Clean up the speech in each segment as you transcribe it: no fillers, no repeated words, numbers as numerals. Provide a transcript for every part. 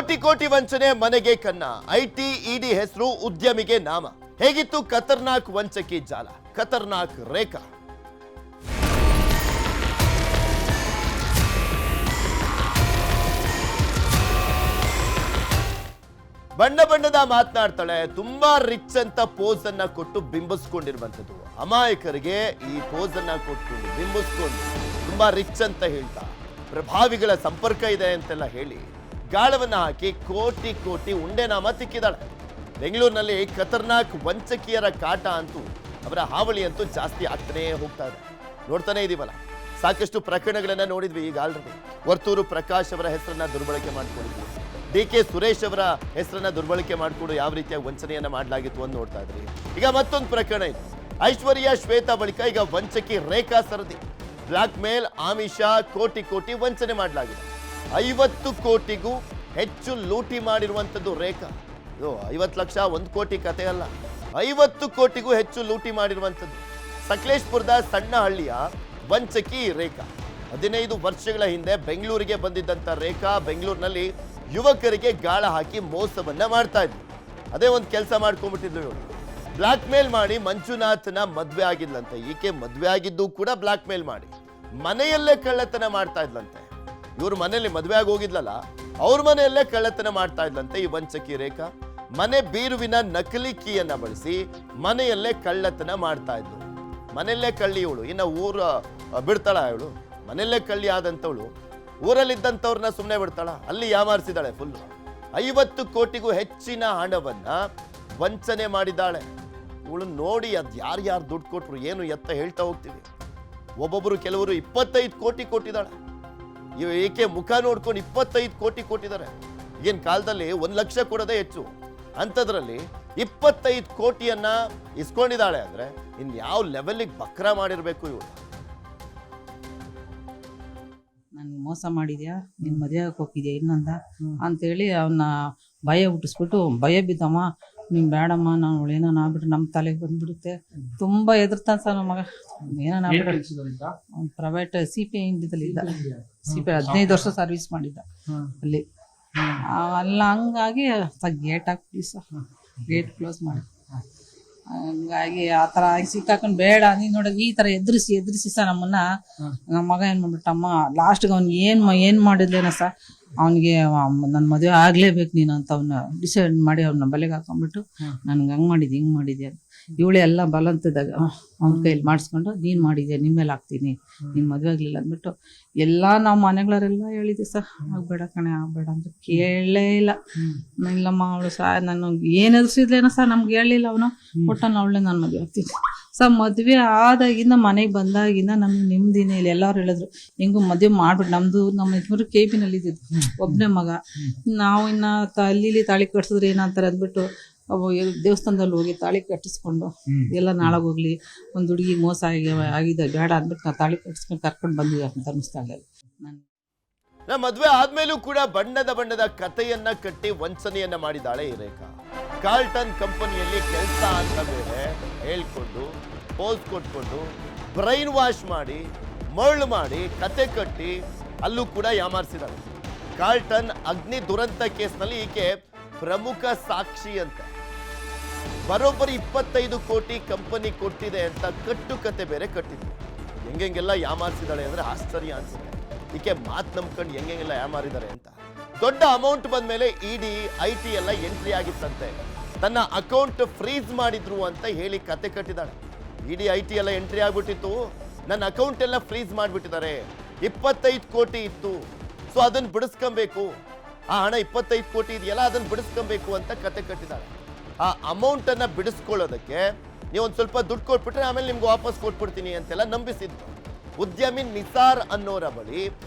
ಕೋಟಿ ಕೋಟಿ ವಂಚನೆ ಮನೆಗೆ ಕನ್ನ. ಐಟಿ ಇಡಿ ಹೆಸರು, ಉದ್ಯಮಿಗೆ ನಾಮ. ಹೇಗಿತ್ತು ಖತರ್ನಾಕ್ ವಂಚಕಿ ಜಾಲ, ಖತರ್ನಾಕ್ ರೇಖಾ. ಬಣ್ಣ ಬಣ್ಣದ ಮಾತನಾಡ್ತಾಳೆ, ತುಂಬಾ ರಿಚ್ ಅಂತ ಪೋಸ್ ಅನ್ನ ಕೊಟ್ಟು ಬಿಂಬಿಸ್ಕೊಂಡಿರುವಂತದ್ದು. ಅಮಾಯಕರಿಗೆ ಈ ಪೋಸ್ ಅನ್ನ ಕೊಟ್ಕೊಂಡು ಬಿಂಬಿಸ್ಕೊಂಡು ತುಂಬಾ ರಿಚ್ ಅಂತ ಹೇಳ್ತಾ, ಪ್ರಭಾವಿಗಳ ಸಂಪರ್ಕ ಇದೆ ಅಂತೆಲ್ಲ ಹೇಳಿ ಗಾಳವನ್ನ ಹಾಕಿ ಕೋಟಿ ಕೋಟಿ ಉಂಡೆನಾಮ ತಿಕ್ಕಿದಾಳೆ. ಬೆಂಗಳೂರಿನಲ್ಲಿ ಖತರ್ನಾಕ್ ವಂಚಕಿಯರ ಕಾಟ ಅಂತೂ, ಅವರ ಹಾವಳಿ ಅಂತೂ ಜಾಸ್ತಿ ಆಗ್ತಾನೆ ಹೋಗ್ತಾ ಇದೆ. ನೋಡ್ತಾನೆ ಇದೀವಲ್ಲ, ಸಾಕಷ್ಟು ಪ್ರಕರಣಗಳನ್ನ ನೋಡಿದ್ವಿ ಈಗ ಆಲ್ರೆಡಿ. ವರ್ತೂರು ಪ್ರಕಾಶ್ ಅವರ ಹೆಸರನ್ನ ದುರ್ಬಳಕೆ ಮಾಡ್ಕೊಂಡಿದ್ವಿ. ಡಿ.ಕೆ. ಸುರೇಶ್ ಅವರ ಹೆಸರನ್ನ ದುರ್ಬಳಕೆ ಮಾಡಿಕೊಂಡು ಯಾವ ರೀತಿಯ ವಂಚನೆಯನ್ನ ಮಾಡಲಾಗಿತ್ತು ಅಂತ ನೋಡ್ತಾ ಇದ್ರಿ. ಈಗ ಮತ್ತೊಂದು ಪ್ರಕರಣ ಇದೆ. ಐಶ್ವರ್ಯ ಶ್ವೇತಾ ಬಳಿಕ ಈಗ ವಂಚಕಿ ರೇಖಾ ಸರದಿ. ಬ್ಲಾಕ್ ಮೇಲ್, ಆಮಿಷ, ಕೋಟಿ ಕೋಟಿ ವಂಚನೆ ಮಾಡಲಾಗಿದೆ. 50 ಕೋಟಿಗೂ ಹೆಚ್ಚು ಲೂಟಿ ಮಾಡಿರುವಂಥದ್ದು ರೇಖಾ. ಇದು 50 ಲಕ್ಷ 1 ಕೋಟಿ ಕತೆ ಅಲ್ಲ, 50 ಕೋಟಿಗೂ ಹೆಚ್ಚು ಲೂಟಿ ಮಾಡಿರುವಂಥದ್ದು. ಸಕಲೇಶ್ಪುರದ ಸಣ್ಣ ಹಳ್ಳಿಯ ವಂಚಕಿ ರೇಖಾ. 15 ವರ್ಷಗಳ ಹಿಂದೆ ಬೆಂಗಳೂರಿಗೆ ಬಂದಿದ್ದಂಥ ರೇಖಾ ಬೆಂಗಳೂರಿನಲ್ಲಿ ಯುವಕರಿಗೆ ಗಾಳ ಹಾಕಿ ಮೋಸವನ್ನ ಮಾಡ್ತಾ ಇದ್ಲು. ಅದೇ ಒಂದು ಕೆಲಸ ಮಾಡ್ಕೊಂಡ್ಬಿಟ್ಟಿದ್ಲು ಇವಳು. ಬ್ಲಾಕ್ ಮೇಲ್ ಮಾಡಿ ಮಂಜುನಾಥ್ನ ಮದ್ವೆ ಆಗಿದ್ಲಂತೆ. ಈಕೆ ಮದ್ವೆ ಆಗಿದ್ದು ಕೂಡ ಬ್ಲಾಕ್ ಮೇಲ್ ಮಾಡಿ ಮನೆಯಲ್ಲೇ ಕಳ್ಳತನ ಮಾಡ್ತಾ ಇದ್ಲಂತೆ. ಇವ್ರ ಮನೆಯಲ್ಲಿ ಮದ್ವೆ ಆಗಿ ಹೋಗಿದ್ಲಲ್ಲ, ಅವ್ರ ಮನೆಯಲ್ಲೇ ಕಳ್ಳತನ ಮಾಡ್ತಾ ಇದ್ಲಂತೆ ಈ ವಂಚಕಿ ರೇಖಾ. ಮನೆ ಬೀರುವಿನ ನಕಲಿ ಕೀಯನ್ನ ಬಳಸಿ ಮನೆಯಲ್ಲೇ ಕಳ್ಳತನ ಮಾಡ್ತಾ ಇದ್ಲು. ಮನೆಯಲ್ಲೇ ಕಳ್ಳಿ ಇವಳು. ಇನ್ನು ಊರ ಬಿಡ್ತಾಳ ಇವಳು? ಮನೆಯಲ್ಲೇ ಕಳ್ಳಿ ಆದಂಥವಳು ಊರಲ್ಲಿದ್ದಂಥವ್ರನ್ನ ಸುಮ್ಮನೆ ಬಿಡ್ತಾಳ? ಅಲ್ಲಿ ಯಾಮಾರಿಸಿದಾಳೆ ಫುಲ್ಲು. 50 ಕೋಟಿಗೂ ಹೆಚ್ಚಿನ ಹಣವನ್ನ ವಂಚನೆ ಮಾಡಿದ್ದಾಳೆ ಇವಳು. ನೋಡಿ ಅದು ಯಾರ್ಯಾರು ದುಡ್ಡು ಕೊಟ್ರು ಏನು ಎತ್ತ ಹೇಳ್ತಾ ಹೋಗ್ತೀವಿ. ಒಬ್ಬೊಬ್ಬರು ಕೆಲವರು 25 ಕೋಟಿ ಕೊಟ್ಟಿದ್ದಾಳೆ. ಈಕೆ ಮುಖ ನೋಡ್ಕೊಂಡು 25 ಕೋಟಿ ಕೊಟ್ಟಿದ್ದಾರೆ. ಈಗಿನ ಕಾಲದಲ್ಲಿ 1 ಲಕ್ಷ ಕೊಡೋದೇ ಹೆಚ್ಚು. ಅಂಥದ್ರಲ್ಲಿ 25 ಕೋಟಿಯನ್ನ ಇಸ್ಕೊಂಡಿದ್ದಾಳೆ ಅಂದ್ರೆ ಇನ್ಯಾವ ಲೆವೆಲ್ಗೆ ಬಕ್ರ ಮಾಡಿರ್ಬೇಕು ಇವಳು. ನನ್ಗೆ ಮೋಸ ಮಾಡಿದ್ಯಾ, ನಿನ್ ಮದುವೆ ಹೋಗಿದ್ಯಾ ಇನ್ನೊಂದ ಅಂತೇಳಿ ಅವನ್ನ ಭಯ ಹುಟ್ಟಿಸ್ಬಿಟ್ಟು, ಭಯ ಬಿದ್ದಮ್ಮ ನೀನ್ ಬೇಡಮ್ಮ, ನಾನು ಏನೋ ಆಗ್ಬಿಟ್ರೆ ನಮ್ಮ ತಲೆಗೆ ಬಂದ್ಬಿಡುತ್ತೆ. ತುಂಬಾ ಎದುರ್ತಾನ ಸರ್ ನಮ್ಮ ಮಗ. ಏನೋ ಆಗ್ಬಿಟ್ರೆ ಪ್ರೈವೇಟ್ CPI ಇಂಡಿಯಾದಲ್ಲಿ ಇದ್ದ. CPI 15 ವರ್ಷ ಸರ್ವಿಸ್ ಮಾಡಿದ್ದ ಅಲ್ಲಿ. ಅಲ್ಲ ಹಂಗಾಗಿ ಗೇಟ್ ಹಾಕ್ಬಿಡಿ ಸರ್, ಗೇಟ್ ಕ್ಲೋಸ್ ಮಾಡಿ. ಹಂಗಾಗಿ ಆ ಥರ ಸಿಕ್ಕಾಕೊಂಡು ಬೇಡ ನೀನು ನೋಡೋದು ಈ ಥರ ಎದುರಿಸಿ ಸರ್ ನಮ್ಮನ್ನ. ನಮ್ಮ ಮಗ ಏನು ಮಾಡ್ಬಿಟ್ಟಮ್ಮ ಲಾಸ್ಟ್ಗೆ ಅವ್ನಿಗೆ ಏನು ಮಾಡಿದ್ಲೇನ ಸರ್, ಅವನಿಗೆ ನನ್ನ ಮದುವೆ ಆಗಲೇಬೇಕು ನೀನು ಅಂತ ಅವನ್ನ ಡಿಸೈಡ್ ಮಾಡಿ ಅವ್ನ ಬಲೆಗೆ ಹಾಕೊಂಡ್ಬಿಟ್ಟು ನನ್ಗೆ ಹಂಗೆ ಮಾಡಿದ್ದೆ ಹಿಂಗೆ ಮಾಡಿದ್ದೆ ಅಂತ. ಇವಳೆ ಎಲ್ಲ ಬಲಂತದಾಗ ಅವ್ನ ಕೈಯಲ್ಲಿ ಮಾಡಿಸ್ಕೊಂಡು ನೀನು ಮಾಡಿದ್ಯಾ, ನಿಮ್ಮ ಮೇಲೆ ಹಾಕ್ತೀನಿ, ನೀನು ಮದುವೆ ಆಗಲಿಲ್ಲ ಅಂದ್ಬಿಟ್ಟು ಎಲ್ಲ ನಾವು ಮನೆಗಳವರೆಲ್ಲ ಹೇಳಿದ್ದೆ ಸರ್, ಆಗಬೇಡ ಕಣೆ ಆಗಬೇಡ ಅಂತ. ಕೇಳಲೇ ಇಲ್ಲ. ಇಲ್ಲಮ್ಮ ಅವಳು ನಾನು ಏನು ಎದುರಿಸಿದ್ಲೇನೋ ಸರ್, ನಮ್ಗೆ ಹೇಳಿಲ್ಲ ಅವನು. ಒಟ್ಟನ್ನು ಅವಳೇ ನಾನು ಮದುವೆ ಆಗ್ತೀನಿ ಸರ್. ಮದುವೆ ಆದಾಗಿಂದ ಮನೆಗೆ ಬಂದಾಗಿಂದ ನಮ್ಗೆ ನೆಮ್ಮದಿನೇ ಇಲ್ಲ. ಎಲ್ಲರೂ ಹೇಳಿದ್ರು ಹೆಂಗೂ ಮದುವೆ ಮಾಡ್ಬಿಟ್ಟು, ನಮ್ಮ ಯಜಮಾನ್ರು KP-ನಲ್ಲಿ ಇದ್ದಿದ್ದು, ಒಬ್ಬನೇ ಮಗ. ನಾವು ಇನ್ನು ಅಲ್ಲಿ ತಾಳಿ ಕಟ್ಸಿದ್ರೆ ಏನಂತಾರೆ ಅಂದ್ಬಿಟ್ಟು ದೇವಸ್ಥಾನದಲ್ಲಿ ಹೋಗಿ ತಾಳಿ ಕಟ್ಟಿಸ್ಕೊಂಡು ಎಲ್ಲ ನಾಳಾಗೋಗ್ಲಿ ಒಂದು ಹುಡುಗಿ ಮೋಸ ಆಗಿದೆ ಬೇಡ ಅಂದ್ಬಿಟ್ಟು ನಾವು ತಾಳಿ ಕಟ್ಟಿಸ್ಕೊಂಡು ಕರ್ಕೊಂಡು ಬಂದ್ವಿ ಧರ್ಮಸ್ಥಳದಲ್ಲಿ. ಮದ್ವೆ ಆದ್ಮೇಲೂ ಕೂಡ ಬಣ್ಣದ ಕಥೆಯನ್ನ ಕಟ್ಟಿ ವಂಚನೆಯನ್ನ ಮಾಡಿದಾಳೆ ಈ ರೇಖಾ. ಕಾರ್ಲ್ಟನ್ ಕಂಪನಿಯಲ್ಲಿ ಕೆಲಸ ಅಂತ ಬೇರೆ ಹೇಳ್ಕೊಂಡು ಪೋಸ್ ಕೊಟ್ಕೊಂಡು ಬ್ರೈನ್ ವಾಶ್ ಮಾಡಿ ಮರಳು ಮಾಡಿ ಕತೆ ಕಟ್ಟಿ ಅಲ್ಲೂ ಕೂಡ ಯಾಮಾರಿಸಿದಾಳೆ. ಕಾರ್ಲ್ಟನ್ ಅಗ್ನಿ ದುರಂತ ಕೇಸ್ನಲ್ಲಿ ಈಕೆ ಪ್ರಮುಖ ಸಾಕ್ಷಿ ಅಂತ. ಬರೋಬ್ಬರಿ 25 ಕೋಟಿ ಕಂಪನಿ ಕೊಟ್ಟಿದೆ ಅಂತ ಕಟ್ಟುಕತೆ ಬೇರೆ ಕಟ್ಟಿದ್ರು. ಹೆಂಗೆಲ್ಲ ಯಾಮಾರಿಸಿದಾಳೆ ಅಂದ್ರೆ ಆಶ್ಚರ್ಯ ಅನ್ಸುತ್ತೆ. ಈಕೆ ಮಾತು ನಂಬ್ಕೊಂಡು ಹೆಂಗೆಲ್ಲ ಯಾಮಾರಿದ್ದಾರೆ ಅಂತ. ದೊಡ್ಡ ಅಮೌಂಟ್ ಬಂದ ಮೇಲೆ ಇಡಿ IT ಎಲ್ಲ ಎಂಟ್ರಿ ಆಗಿತ್ತಂತೆ. ತನ್ನ ಅಕೌಂಟ್ ಫ್ರೀಸ್ ಮಾಡಿದ್ರು ಅಂತ ಹೇಳಿ ಕತೆ ಕಟ್ಟಿದಾಳೆ. ಇಡಿ IT ಎಲ್ಲ ಎಂಟ್ರಿ ಆಗ್ಬಿಟ್ಟಿತ್ತು, ನನ್ನ ಅಕೌಂಟ್ ಎಲ್ಲ ಫ್ರೀಸ್ ಮಾಡಿಬಿಟ್ಟಿದ್ದಾರೆ. 25 ಕೋಟಿ ಇತ್ತು, ಸೊ ಅದನ್ನ ಬಿಡಿಸ್ಕೊಬೇಕು. ಆ ಹಣ 25 ಕೋಟಿ ಇದೆಯಲ್ಲ ಅದನ್ನ ಬಿಡಿಸ್ಕೊಬೇಕು ಅಂತ ಕತೆ ಕಟ್ಟಿದಾಳೆ. ಆ ಅಮೌಂಟ್ ಅನ್ನ ಬಿಡಿಸ್ಕೊಳ್ಳೋದಕ್ಕೆ ನೀವು ಒಂದು ಸ್ವಲ್ಪ ದುಡ್ಡು ಕೊಟ್ಬಿಟ್ರೆ ಆಮೇಲೆ ನಿಮ್ಗೆ ವಾಪಸ್ ಕೊಟ್ಬಿಡ್ತೀನಿ ಅಂತೆಲ್ಲ ನಂಬಿಸಿದ್ರು. ಉದ್ಯಮಿ ನಿಸಾರ್ ಅನ್ನೋರ ಬಳಿ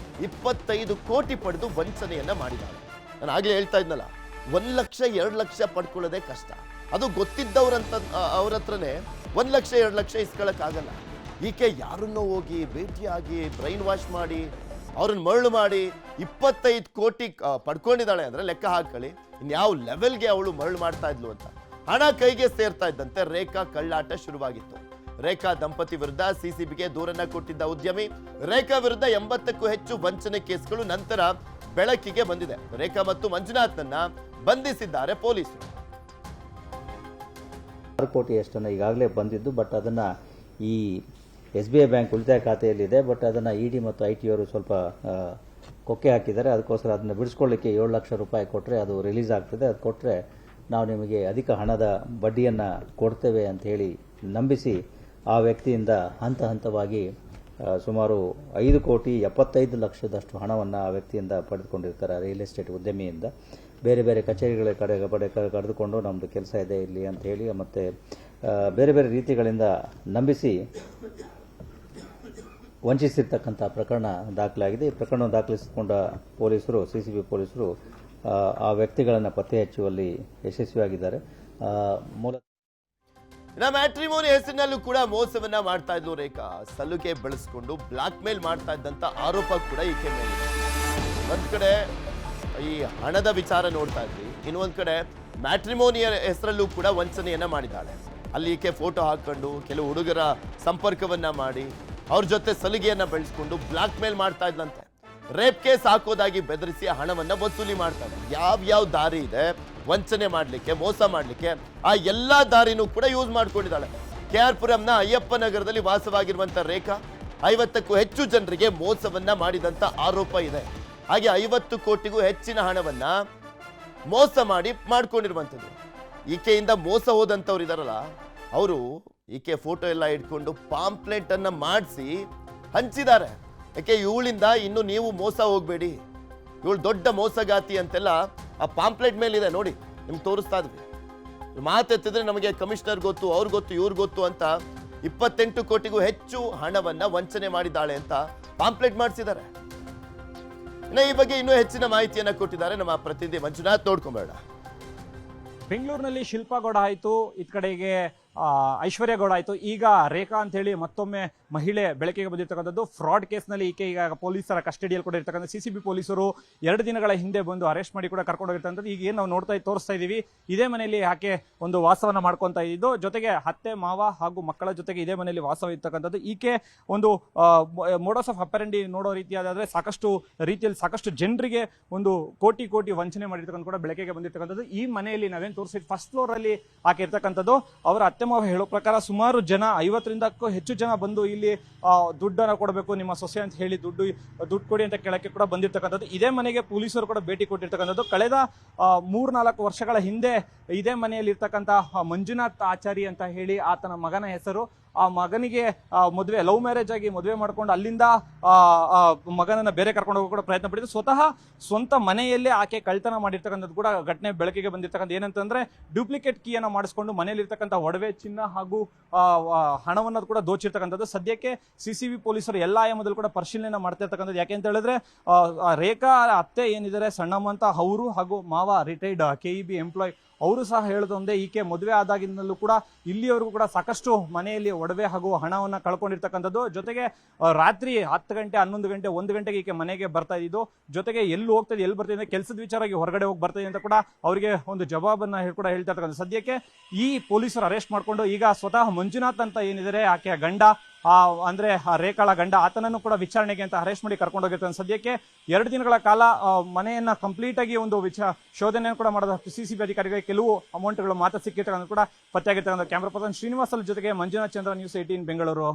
25 ಕೋಟಿ ಪಡೆದು ವಂಚನೆಯನ್ನ ಮಾಡಿದ್ದಾರೆ. ನಾನು ಆಗ್ಲೇ ಹೇಳ್ತಾ ಇದ್ನಲ್ಲ, 1 ಲಕ್ಷ 2 ಲಕ್ಷ ಪಡ್ಕೊಳ್ಳೋದೇ ಕಷ್ಟ. ಅದು ಗೊತ್ತಿದ್ದವ್ರಂತ ಅವ್ರ ಹತ್ರನೇ 1 ಲಕ್ಷ 2 ಲಕ್ಷ ಇಸ್ಕೊಳಕ್ಕಾಗಲ್ಲ. ಈಕೆ ಯಾರನ್ನೋ ಹೋಗಿ ಭೇಟಿಯಾಗಿ ಬ್ರೈನ್ ವಾಶ್ ಮಾಡಿ ಅವ್ರನ್ನ ಮರಳು ಮಾಡಿ 25 ಕೋಟಿ ಪಡ್ಕೊಂಡಿದ್ದಾಳೆ ಅಂದ್ರೆ ಲೆಕ್ಕ ಹಾಕೊಳ್ಳಿ ಇನ್ಯಾವ ಲೆವೆಲ್ಗೆ ಅವಳು ಮರಳು ಮಾಡ್ತಾ ಇದ್ಲು ಅಂತ. ಹಣ ಕೈಗೆ ಸೇರ್ತಾ ಇದ್ದಂತೆ ರೇಖಾ ಕಳ್ಳಾಟ ಶುರುವಾಗಿತ್ತು. ರೇಖಾ ದಂಪತಿ ವಿರುದ್ಧ ಸಿಸಿಬಿಗೆ ದೂರನ್ನ ಕೊಟ್ಟಿದ್ದ ಉದ್ಯಮಿ ರೇಖಾ ವಿರುದ್ಧ 80ಕ್ಕೂ ಹೆಚ್ಚು ವಂಚನೆ ಕೇಸ್ಗಳು, ನಂತರ ಬೆಳಕಿಗೆ ಬಂದಿದೆ. ರೇಖಾ ಮತ್ತು ಮಂಜುನಾಥ್ನನ್ನ ಬಂಧಿಸಿದ್ದಾರೆ ಪೊಲೀಸರು. 6 ಕೋಟಿಯಷ್ಟನ್ನು ಈಗಾಗಲೇ ಬಂದಿದ್ದು, ಬಟ್ ಅದನ್ನು ಈ SBI ಬ್ಯಾಂಕ್ ಉಳಿತಾಯ ಖಾತೆಯಲ್ಲಿದೆ. ಬಟ್ ಅದನ್ನು ED ಮತ್ತು IT ಅವರು ಸ್ವಲ್ಪ ಕೊಕ್ಕೆ ಹಾಕಿದ್ದಾರೆ. ಅದಕ್ಕೋಸ್ಕರ ಅದನ್ನು ಬಿಡಿಸ್ಕೊಳ್ಳಿಕ್ಕೆ 7 ಲಕ್ಷ ರೂಪಾಯಿ ಕೊಟ್ಟರೆ ಅದು ರಿಲೀಸ್ ಆಗ್ತದೆ. ಅದು ಕೊಟ್ಟರೆ ನಾವು ನಿಮಗೆ ಅಧಿಕ ಹಣದ ಬಡ್ಡಿಯನ್ನು ಕೊಡ್ತೇವೆ ಅಂತ ಹೇಳಿ ನಂಬಿಸಿ ಆ ವ್ಯಕ್ತಿಯಿಂದ ಹಂತ ಹಂತವಾಗಿ ಸುಮಾರು 5,75,00,000 ಹಣವನ್ನು ಆ ವ್ಯಕ್ತಿಯಿಂದ ಪಡೆದುಕೊಂಡಿರ್ತಾರೆ. ರಿಯಲ್ ಎಸ್ಟೇಟ್ ಉದ್ಯಮಿಯಿಂದ ಬೇರೆ ಬೇರೆ ಕಚೇರಿಗಳ ಕಡೆ ಕರೆದುಕೊಂಡು ನಮ್ಮದು ಕೆಲಸ ಇದೆ ಇಲ್ಲಿ ಅಂತ ಹೇಳಿ ಮತ್ತು ಬೇರೆ ಬೇರೆ ರೀತಿಗಳಿಂದ ನಂಬಿಸಿ ವಂಚಿಸಿರ್ತಕ್ಕಂಥ ಪ್ರಕರಣ ದಾಖಲಾಗಿದೆ. ಈ ಪ್ರಕರಣ ದಾಖಲಿಸಿಕೊಂಡ ಪೊಲೀಸರು, CCB ಪೊಲೀಸರು ಆ ವ್ಯಕ್ತಿಗಳನ್ನು ಪತ್ತೆ ಹಚ್ಚುವಲ್ಲಿ ಯಶಸ್ವಿಯಾಗಿದ್ದಾರೆ. ಮ್ಯಾಟ್ರಿಮೋನಿ ಹೆಸರಿನಲ್ಲೂ ಕೂಡ ಮೋಸವನ್ನ ಮಾಡ್ತಾ ಇದ್ಲು ರೇಖಾ. ಸಲುಗೆ ಬಳಸಿಕೊಂಡು ಬ್ಲಾಕ್ ಮೇಲ್ ಮಾಡ್ತಾ ಇದ್ದಂತ ಆರೋಪ ಕೂಡ ಈಕೆ ಮೇಲೆ. ಒಂದ್ ಕಡೆ ಈ ಹಣದ ವಿಚಾರ ನೋಡ್ತಾ ಇದ್ವಿ, ಇನ್ನೊಂದ್ ಕಡೆ ಮ್ಯಾಟ್ರಿಮೋನಿಯ ಹೆಸರಲ್ಲೂ ಕೂಡ ವಂಚನೆಯನ್ನ ಮಾಡಿದ್ದಾಳೆ. ಅಲ್ಲಿ ಈಕೆ ಫೋಟೋ ಹಾಕೊಂಡು ಕೆಲವು ಹುಡುಗರ ಸಂಪರ್ಕವನ್ನ ಮಾಡಿ ಅವ್ರ ಜೊತೆ ಸಲಿಗೆಯನ್ನ ಬೆಳೆಸ್ಕೊಂಡು ಬ್ಲಾಕ್ ಮೇಲ್ ಮಾಡ್ತಾ ಇದ್ಲಂತೆ. ರೇಪ್ ಕೇಸ್ ಹಾಕೋದಾಗಿ ಬೆದರಿಸಿ ಹಣವನ್ನ ವಸೂಲಿ ಮಾಡ್ತಾರೆ. ಯಾವ ದಾರಿ ಇದೆ ವಂಚನೆ ಮಾಡ್ಲಿಕ್ಕೆ, ಮೋಸ ಮಾಡ್ಲಿಕ್ಕೆ, ಆ ಎಲ್ಲಾ ದಾರಿನೂ ಕೂಡ ಯೂಸ್ ಮಾಡ್ಕೊಂಡಿದ್ದಾಳೆ. KR ಪುರಂನ ಅಯ್ಯಪ್ಪ ನಗರದಲ್ಲಿ ವಾಸವಾಗಿರುವಂತ ರೇಖಾ 50ಕ್ಕೂ ಹೆಚ್ಚು ಜನರಿಗೆ ಮೋಸವನ್ನ ಮಾಡಿದಂತ ಆರೋಪ ಇದೆ. ಹಾಗೆ 50 ಕೋಟಿಗೂ ಹೆಚ್ಚಿನ ಹಣವನ್ನ ಮೋಸ ಮಾಡ್ಕೊಂಡಿರುವಂಥದ್ದು. ಈಕೆಯಿಂದ ಮೋಸ ಹೋದಂಥವ್ರು ಇದಾರಲ್ಲ, ಅವರು ಈಕೆ ಫೋಟೋ ಎಲ್ಲ ಇಟ್ಕೊಂಡು ಪಾಂಪ್ಲೆಟ್ ಅನ್ನ ಮಾಡಿಸಿ ಹಂಚಿದ್ದಾರೆ. ಯಾಕೆ ಇವಳಿಂದ ಇನ್ನು ನೀವು ಮೋಸ ಹೋಗ್ಬೇಡಿ, ಇವಳು ದೊಡ್ಡ ಮೋಸಗಾತಿ ಅಂತೆಲ್ಲ ಆ ಪಾಂಪ್ಲೆಟ್ ಮೇಲಿದೆ ನೋಡಿ, ನಿಮ್ಗೆ ತೋರಿಸ್ತಾ ಇದ್ವಿ. ಮಾತೆತ್ತಿದ್ರೆ ನಮಗೆ ಕಮಿಷನರ್ ಗೊತ್ತು, ಅವ್ರು ಗೊತ್ತು, ಇವ್ರು ಗೊತ್ತು ಅಂತ 28 ಕೋಟಿಗೂ ಹೆಚ್ಚು ಹಣವನ್ನ ವಂಚನೆ ಮಾಡಿದ್ದಾಳೆ ಅಂತ ಪಾಂಪ್ಲೆಟ್ ಮಾಡಿಸಿದ್ದಾರೆ. ಇನ್ನು ಈ ಬಗ್ಗೆ ಇನ್ನೂ ಹೆಚ್ಚಿನ ಮಾಹಿತಿಯನ್ನ ಕೊಟ್ಟಿದ್ದಾರೆ ನಮ್ಮ ಪ್ರತಿನಿಧಿ ಮಂಜುನಾಥ್. ನೋಡ್ಕೊಂಬೇಡ. ಬೆಂಗಳೂರಿನಲ್ಲಿ ಶಿಲ್ಪಾ ಗೌಡ ಆಯಿತು, ಇತ್ ಕಡೆಗೆ ಐಶ್ವರ್ಯ ಗೌಡ ಆಯಿತು, ಈಗ ರೇಖಾ ಅಂತ ಹೇಳಿ ಮತ್ತೊಮ್ಮೆ ಮಹಿಳೆ ಬೆಳಕಿಗೆ ಬಂದಿರತಕ್ಕಂಥದ್ದು. ಫ್ರಾಡ್ ಕೇಸ್ನಲ್ಲಿ ಈಕೆ ಈಗ ಪೊಲೀಸರ ಕಸ್ಟಡಿಯಲ್ಲಿ ಕೂಡ ಇರ್ತಕ್ಕಂಥ CCB ಪೊಲೀಸರು 2 ದಿನಗಳ ಹಿಂದೆ ಬಂದು ಅರೆಸ್ಟ್ ಮಾಡಿ ಕೂಡ ಕರ್ಕೊಂಡು ಹೋಗಿರ್ತಕ್ಕಂಥದ್ದು. ಈಗ ಏನು ನಾವು ತೋರಿಸ್ತಾ ಇದ್ದೀವಿ, ಇದೇ ಮನೆಯಲ್ಲಿ ಆಕೆ ಒಂದು ವಾಸವನ್ನ ಮಾಡ್ಕೊತಾ ಇದ್ದು, ಜೊತೆಗೆ ಅತ್ತೆ ಮಾವ ಹಾಗೂ ಮಕ್ಕಳ ಜೊತೆಗೆ ಇದೇ ಮನೆಯಲ್ಲಿ ವಾಸವಿರ್ತಕ್ಕಂಥದ್ದು. ಈಕೆ ಒಂದು ಮೋಡಸ್ ಆಫ್ ಅಪರೆಂಡಿ ನೋಡೋ ರೀತಿಯಾದ್ರೆ ಸಾಕಷ್ಟು ಜನರಿಗೆ ಒಂದು ಕೋಟಿ ವಂಚನೆ ಮಾಡಿರ್ತಕ್ಕಂಥ ಕೂಡ ಬೆಳಕಿಗೆ ಬಂದಿರ್ತಕ್ಕಂಥದ್ದು. ಈ ಮನೆಯಲ್ಲಿ ನಾವೇನು ತೋರಿಸಿದ್ವಿ, ಫಸ್ಟ್ ಫ್ಲೋರ್ ಅಲ್ಲಿ ಆಕೆ ಇರ್ತಕ್ಕಂಥದ್ದು. ಅವರ ಅತ್ತೆ ಮಾವ ಹೇಳೋ ಪ್ರಕಾರ ಸುಮಾರು ಜನ 50ಕ್ಕೂ ಹೆಚ್ಚು ಜನ ಬಂದು ಇಲ್ಲಿ ದುಡ್ಡನ್ನು ಕೊಡಬೇಕು ನಿಮ್ಮ ಸೊಸೆ ಅಂತ ಹೇಳಿ ದುಡ್ಡು ಕೊಡಿ ಅಂತ ಕೇಳಕ್ಕೆ ಕೂಡ ಬಂದಿರ್ತಕ್ಕಂಥದ್ದು. ಇದೇ ಮನೆಗೆ ಪೊಲೀಸರು ಕೂಡ ಭೇಟಿ ಕೊಟ್ಟಿರ್ತಕ್ಕಂಥದ್ದು. ಕಳೆದ 3-4 ವರ್ಷಗಳ ಹಿಂದೆ ಇದೇ ಮನೆಯಲ್ಲಿ ಇರ್ತಕ್ಕಂಥ ಮಂಜುನಾಥ್ ಆಚಾರಿ ಅಂತ ಹೇಳಿ ಆತನ ಮಗನ ಹೆಸರು. ಆ ಮಗನಿಗೆ ಮದುವೆ ಲವ್ ಮ್ಯಾರೇಜ್ ಆಗಿ ಮದುವೆ ಮಾಡ್ಕೊಂಡು ಅಲ್ಲಿಂದ ಮಗನನ್ನ ಬೇರೆ ಕರ್ಕೊಂಡು ಹೋಗೋ ಕೂಡ ಪ್ರಯತ್ನ ಪಡಿದ್ದು. ಸ್ವಂತ ಮನೆಯಲ್ಲೇ ಆಕೆ ಕಳ್ತನ ಮಾಡಿರ್ತಕ್ಕಂಥದ್ದು ಕೂಡ ಘಟನೆ ಬೆಳಕಿಗೆ ಬಂದಿರ್ತಕ್ಕಂಥ. ಏನಂತಂದ್ರೆ ಡೂಪ್ಲಿಕೇಟ್ ಕೀಯನ್ನ ಮಾಡಿಸ್ಕೊಂಡು ಮನೆಯಲ್ಲಿ ಇರ್ತಕ್ಕಂಥ ಒಡವೆ, ಚಿನ್ನ ಹಾಗೂ ಹಣವನ್ನು ಕೂಡ ದೋಚಿರ್ತಕ್ಕಂಥದ್ದು. ಸದ್ಯಕ್ಕೆ CCB ಪೊಲೀಸರು ಎಲ್ಲಾ ಆಯಾಮದಲ್ಲೂ ಕೂಡ ಪರಿಶೀಲನೆ ಮಾಡ್ತಾ ಇರ್ತಕ್ಕಂಥದ್ದು. ಯಾಕೆ ಅಂತ ಹೇಳಿದ್ರೆ ರೇಖಾ ಅತ್ತೆ ಏನಿದ್ದಾರೆ ಸಣ್ಣಮ್ಮ ಅಂತ, ಅವರು ಹಾಗೂ ಮಾವ ರಿಟೈರ್ಡ್ KEB ಎಂಪ್ಲಾಯ್, ಅವರು ಸಹ ಹೇಳೋದೊಂದೇ, ಈಕೆ ಮದುವೆ ಆದಾಗಿಂದಲೂ ಕೂಡ ಇಲ್ಲಿಯವರೆಗೂ ಕೂಡ ಸಾಕಷ್ಟು ಮನೆಯಲ್ಲಿ ಒಡವೆ ಹಾಗೂ ಹಣವನ್ನು ಕಳ್ಕೊಂಡಿರ್ತಕ್ಕಂಥದ್ದು. ಜೊತೆಗೆ ರಾತ್ರಿ 10 ಗಂಟೆ, 11 ಗಂಟೆ, 1 ಗಂಟೆಗೆ ಈಕೆ ಮನೆಗೆ ಬರ್ತಾ ಇದ್ದು. ಜೊತೆಗೆ ಎಲ್ಲಿ ಹೋಗ್ತದೆ, ಎಲ್ಲಿ ಬರ್ತಿದೆ, ಕೆಲಸದ ವಿಚಾರವಾಗಿ ಹೊರಗಡೆ ಹೋಗಿ ಬರ್ತಿದೆ ಅಂತ ಕೂಡ ಅವರಿಗೆ ಒಂದು ಜವಾಬನ್ನ ಕೂಡ ಹೇಳ್ತಾ ಇರ್ತಕ್ಕಂಥ. ಸದ್ಯಕ್ಕೆ ಈ ಪೊಲೀಸರು ಅರೆಸ್ಟ್ ಮಾಡಿಕೊಂಡು ಈಗ ಸ್ವತಃ ಮಂಜುನಾಥ್ ಅಂತ ಏನಿದ್ದಾರೆ ಆಕೆಯ ಗಂಡ, ಅಂದ್ರೆ ರೇಖಾಳ ಗಂಡ, ಆತನನ್ನು ಕೂಡ ವಿಚಾರಣೆಗೆ ಅಂತ ಅರೆಸ್ಟ್ ಮಾಡಿ ಕರ್ಕೊಂಡು ಹೋಗಿರ್ತಾನೆ. ಸದ್ಯಕ್ಕೆ 2 ದಿನಗಳ ಕಾಲ ಮನೆಯನ್ನ ಕಂಪ್ಲೀಟ್ ಆಗಿ ಒಂದು ಶೋಧನೆಯನ್ನು ಕೂಡ ಮಾಡಿದ CCB ಅಧಿಕಾರಿಗಳಿಗೆ ಕೆಲವು ಅಮೌಂಟ್ಗಳು ಮಾತ್ರ ಸಿಕ್ಕಿರ್ತಕ್ಕಂಥ ಕೂಡ ಪತ್ತೆಯಾಗಿರ್ತಕ್ಕಂಥ. ಕ್ಯಾಮ್ರಾ ಪರ್ಸನ್ ಶ್ರೀನಿವಾಸ್ ಜೊತೆಗೆ ಮಂಜುನಾಥ್ ಚಂದ್ರ, News 18 ಬೆಂಗಳೂರು.